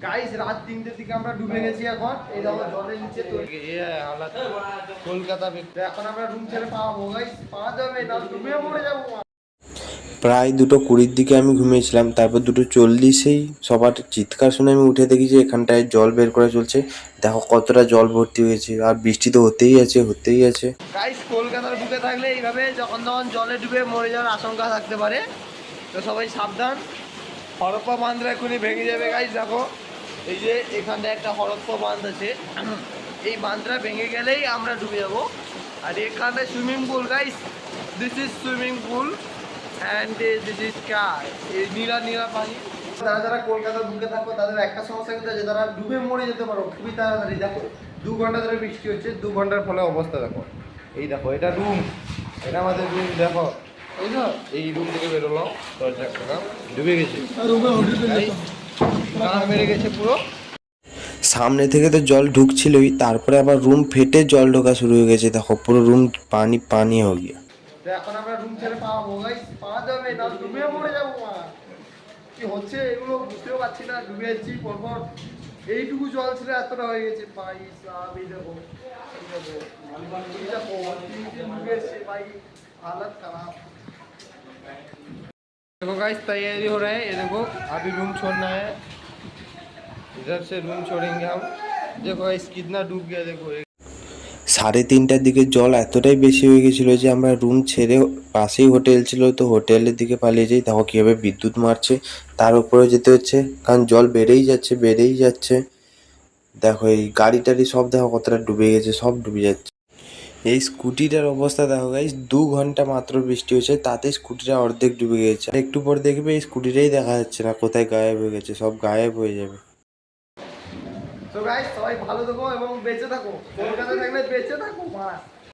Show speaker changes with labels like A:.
A: Guys রাত 3টের দিকে আমরা ডুবে গেছি এখন এই দেখো জলের নিচে তো কলকাতা এখন আমরা রুম ছেড়ে পাবো গাইস পাওয়া যাবে না ডুবে মরে যাবো।
B: প্রায় 2:20-র দিকে আমি ঘুমিয়েছিলাম, তারপর 2:40-এই সবার চিৎকার শুনে আমি উঠে দেখি যে এখানটায় জল বের করা চলছে। দেখো কতটা জল ভর্তি হয়েছে, আর বৃষ্টি তো হতেই আছে।
A: গাইস কলকাতার বুকে থাকলে এইভাবে যখন তখন জলে ডুবে মরে যাওয়ার আশঙ্কা থাকতে পারে, তো সবাই সাবধান। হরপ্পা বাঁধটা এখনই ভেঙে যাবে গাইস। দেখো এই যে এখানটায় একটা হরপ্পা বাঁধ আছে, এই বাঁধটা ভেঙে গেলেই আমরা ডুবে যাবো। আর এখানটায় swimming pool guys, this is swimming pool and this is car এই নীলা নীলা পানি। যারা কলকাতার বুকে থাকো তাদের একটা সমস্যা কিন্তু আছে, তারা ডুবে মরে যেতে পারো খুবই তাড়াতাড়ি। দেখো 2 ঘন্টা ধরে বৃষ্টি হচ্ছে, 2 ঘন্টার ফলে অবস্থা দেখো। এই দেখো এটা রুম, এটা আমাদের রুম। দেখো এই রুম থেকে বেরোলাম, দরজা একটা ডুবে গেছে, মেরে গেছে পুরো।
B: সামনে থেকে তো জল ঢুকছিলই, তারপরে আবার রুম ফেটে জল ঢোকা শুরু হয়ে গেছে। দেখো পুরো রুম পানি হয়ে গিয়া।
A: এখন আমরা রুম ছেড়ে পাওয়া যাবে না, ডুবে মরে যাবো। কি হচ্ছে এগুলো বুঝতেও পারছি না, ডুবে যাচ্ছি পরপর। এইটুকু জল ছিল এতটা হয়ে গেছে ভাই সাহেব। এই দেখো ডুবে এসছে ভাই, हालत खराब। देखो गाइस तैयारी हो रहा है, ये देखो अभी रूम छोड़ना है, इधर से रूम छोड़ेंगे हम। देखो गाइस कितना डूब गया देखो।
B: 3:30টার দিকে জল এতটাই বেশি হয়ে গেছিলো যে আমরা রুম ছেড়ে, পাশেই হোটেল ছিল তো হোটেলের দিকে পালিয়ে যাই। দেখো কীভাবে বিদ্যুৎ মারছে, তার উপরে যেতে হচ্ছে কারণ জল বেড়েই যাচ্ছে। দেখো এই গাড়ি টাড়ি সব দেখো কতটা ডুবে গেছে, সব ডুবে যাচ্ছে। এই স্কুটিটার অবস্থা দেখো গাইস, 2 ঘন্টা মাত্র বৃষ্টি হয়েছে, তাতে স্কুটিটা অর্ধেক ডুবে গেছে। আর একটু পর দেখবে এই স্কুটিটাই দেখা যাচ্ছে না, কোথায় গায়েব হয়ে গেছে, সব গায়েব হয়ে যাবে।
A: তো গাইস সবাই ভালো থাকো এবং বেঁচে থাকো, কলকাতা থাকলে বেঁচে থাকো।